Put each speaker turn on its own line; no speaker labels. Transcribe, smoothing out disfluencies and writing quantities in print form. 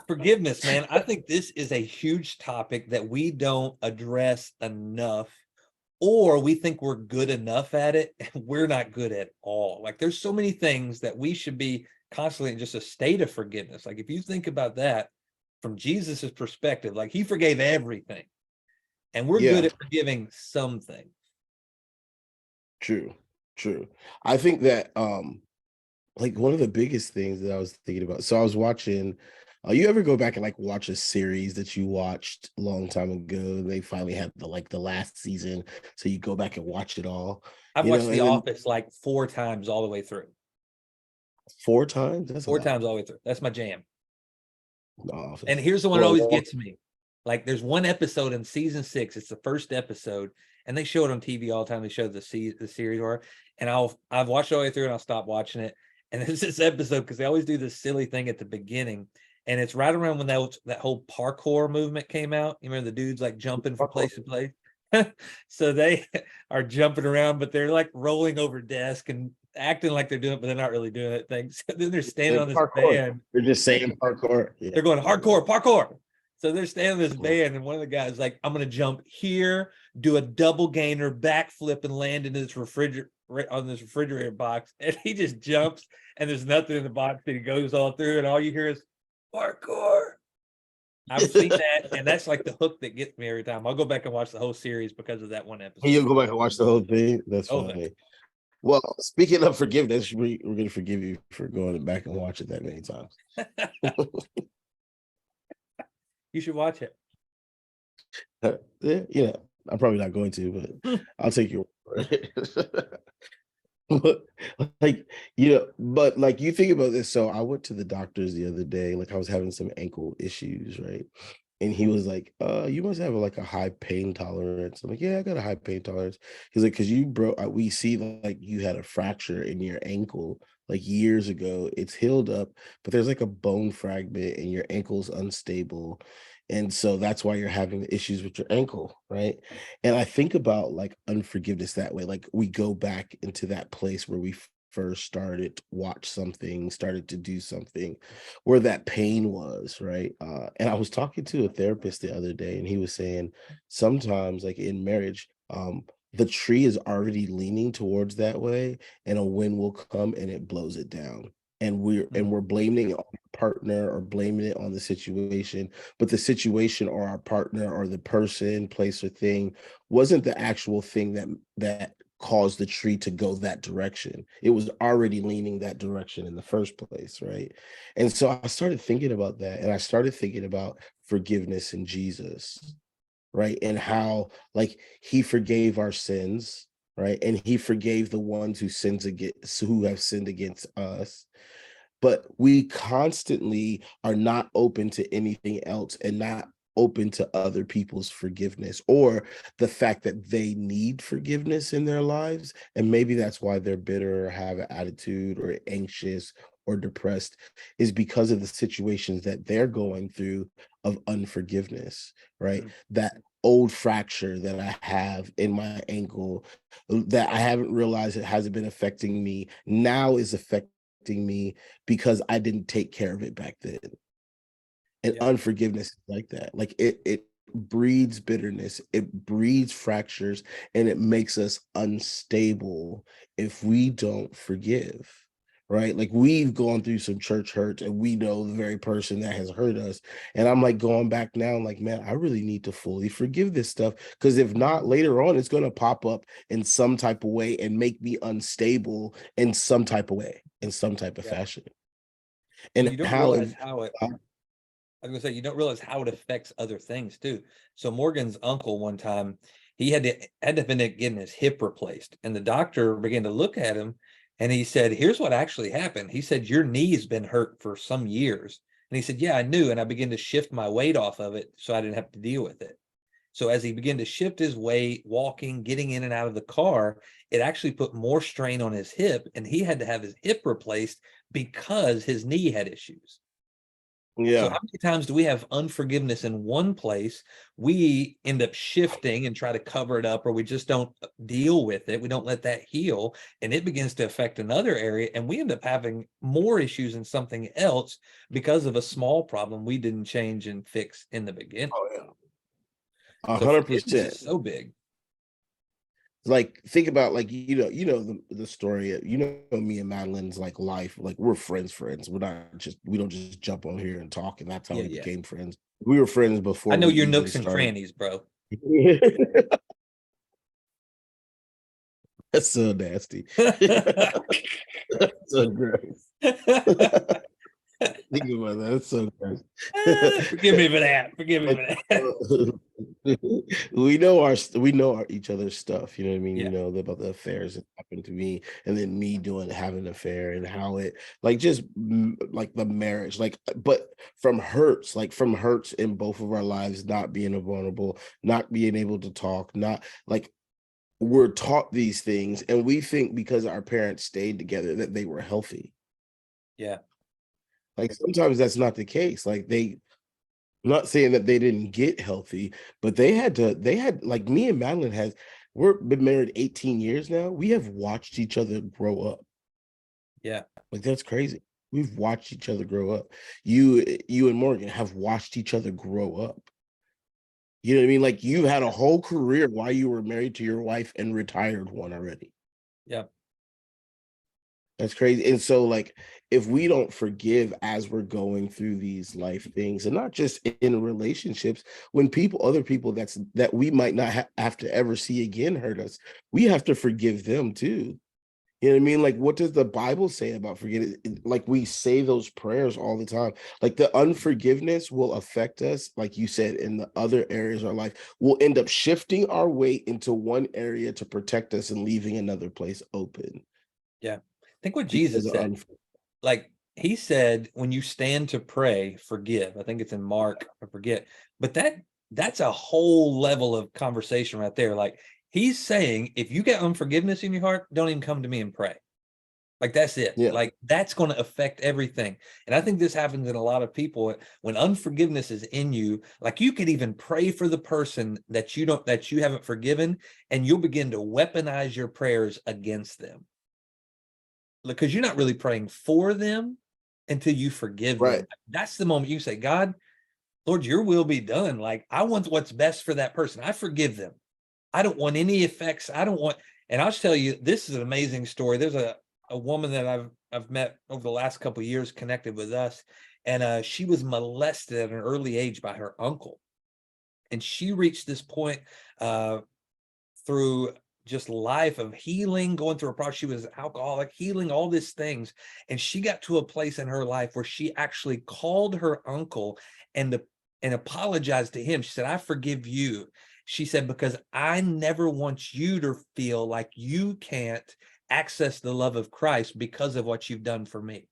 Forgiveness, man. I think this is a huge topic that we don't address enough, or we think we're good enough at it, and we're not good at all. Like, there's so many things that we should be constantly in just a state of forgiveness. Like, if you think about that from Jesus's perspective, like, he forgave everything, and we're good
Yeah,
at forgiving some things.
true, true. I think that like one of the biggest things that I was thinking about. So I was watching. You ever go back and like watch a series that you watched a long time ago? And they finally had the last season, so you go back and watch it all.
I've
You know,
watched The
and then
Office like 4 times all the way through.
4 times. That's a
Four
lot.
times all the way through. That's my jam.
The
And
Office.
here's the one that always
Well,
gets me. Like, there's one episode in season 6. It's the first episode, and they show it on TV all the time. They show the series, or and I've watched it all the way through, and I'll stop watching it. And there's this episode because they always do this silly thing at the beginning, and it's right around when that whole parkour movement came out. You remember the dudes like jumping from place to place. So they are jumping around, but they're like rolling over desk and acting like they're doing it, but they're not really doing it. Things. So then they're standing on this
parkour.
van.
They're just saying parkour. Yeah.
They're going hardcore, parkour. So they're standing in this van, and one of the guys like, I'm going to jump here, do a double gainer, backflip, and land into this refrigerator box. And he just jumps, and there's nothing in the box, and he goes all through, and all you hear is parkour. I've seen that, and that's like the hook that gets me every time. I'll go back and watch the whole series because of that one episode.
You'll go back and watch the whole thing. That's
Oh,
funny. Well, speaking of forgiveness, we're going to forgive you for going back and watching that many times.
you should watch it.
Yeah, I'm probably not going to, but I'll take your word for it. But, like, but like you think about this. So I went to the doctors the other day, like I was having some ankle issues, right? And he was like, you must have like a high pain tolerance. I'm like, yeah, I got a high pain tolerance. He's like, because you broke, we see like you had a fracture in your ankle like years ago. It's healed up, but there's like a bone fragment and your ankle's unstable. And so that's why you're having issues with your ankle, right? And I think about like unforgiveness that way. Like we go back into that place where we first started to watch something, started to do something, where that pain was, right? And I was talking to a therapist the other day, and he was saying sometimes, like in marriage, the tree is already leaning towards that way, and a wind will come and it blows it down. And we're blaming it on the partner or blaming it on the situation, but the situation or our partner or the person, place, or thing wasn't the actual thing that caused the tree to go that direction. It was already leaning that direction in the first place, right? And so I started thinking about that, and I started thinking about forgiveness in Jesus, right? And how like he forgave our sins, right? And he forgave the ones who have sinned against us. But we constantly are not open to anything else and not open to other people's forgiveness or the fact that they need forgiveness in their lives. And maybe that's why they're bitter or have an attitude or anxious or depressed, is because of the situations that they're going through of unforgiveness, right?
Mhm.
That old fracture that I have in my ankle that I haven't realized it hasn't been affecting me now is affecting me because I didn't take care of it back then. And
Yeah.
unforgiveness is like that. Like it breeds bitterness, it breeds fractures, and it makes us unstable if we don't forgive. Right? Like we've gone through some church hurts and we know the very person that has hurt us. And I'm like going back now, like, man, I really need to fully forgive this stuff. Because if not, later on, it's going to pop up in some type of way and make me unstable in some type of way, in some type of
Yeah.
fashion.
And
And
you don't
how
realize how it, I was gonna say, you don't realize how it affects other things too. So Morgan's uncle one time, he had to been getting his hip replaced, and the doctor began to look at him, and he said, "Here's what actually happened." He said, "Your knee's been hurt for some years," and he said, "Yeah, I knew," and I began to shift my weight off of it so I didn't have to deal with it. So as he began to shift his weight, walking, getting in and out of the car, it actually put more strain on his hip, and he had to have his hip replaced because his knee had issues. So
Yeah.
how many times do we have unforgiveness in one place? We end up shifting and try to cover it up, or we just don't deal with it. We don't let that heal, and it begins to affect another area, and we end up having more issues in something else because of a small problem we didn't change and fix in the beginning.
Oh yeah.
So forgiveness is
100%.
so big.
Like think about like the story. Me and Madeline's like life. Like we're friends. We don't just jump on here and talk, and that's how
Yeah,
we
yeah.
became friends. We were friends
I
before
know
we
your
even
nooks and
started.
crannies, bro.
That's so nasty. That's so gross. Think about that. That's so gross.
Forgive me for that. Forgive me
Like,
for that.
we know each other's stuff. You know what I mean?
Yeah,
About the affairs that happened to me, and then me having an affair, and how it like the marriage, but from hurts in both of our lives, not being vulnerable, not being able to talk, not like we're taught these things, and we think because our parents stayed together that they were healthy.
yeah,
Like sometimes that's not the case. I'm not saying that they didn't get healthy, but they had like me and Madeline we're been married 18 years now. We have watched each other grow up.
yeah.
Like that's crazy. We've watched each other grow up. You and Morgan have watched each other grow up. You know what I mean? Like you've had a whole career while you were married to your wife and retired one already.
Yeah.
That's crazy. And so, like, if we don't forgive as we're going through these life things, and not just in relationships, when other people that we might not have to ever see again hurt us, we have to forgive them too. You know what I mean? Like, what does the Bible say about forgetting? Like, we say those prayers all the time. Like, the unforgiveness will affect us, like you said, in the other areas of our life. We'll end up shifting our weight into one area to protect us and leaving another place open
Yeah. Think what
because
Jesus
of
said. Like he said, when you stand to pray, forgive. I think it's in Mark, I forget. But that's a whole level of conversation right there. Like he's saying, if you get unforgiveness in your heart, don't even come to me and pray. Like that's it.
Yeah.
Like that's going to affect everything. And I think this happens in a lot of people when unforgiveness is in you. Like you could even pray for the person that you haven't forgiven, and you'll begin to weaponize your prayers against them because you're not really praying for them until you forgive them.
Right.
That's the moment you say, God, Lord, your will be done. Like I want what's best for that person. I forgive them. I don't want any effects. I don't want, and I'll tell you, this is an amazing story. There's a woman that I've met over the last couple of years connected with us, and she was molested at an early age by her uncle. And she reached this point uh, through just life of healing, going through a process. She was alcoholic, healing all these things. And she got to a place in her life where she actually called her uncle and apologized to him. She said, I forgive you. She said, because I never want you to feel like you can't access the love of Christ because of what you've done for me.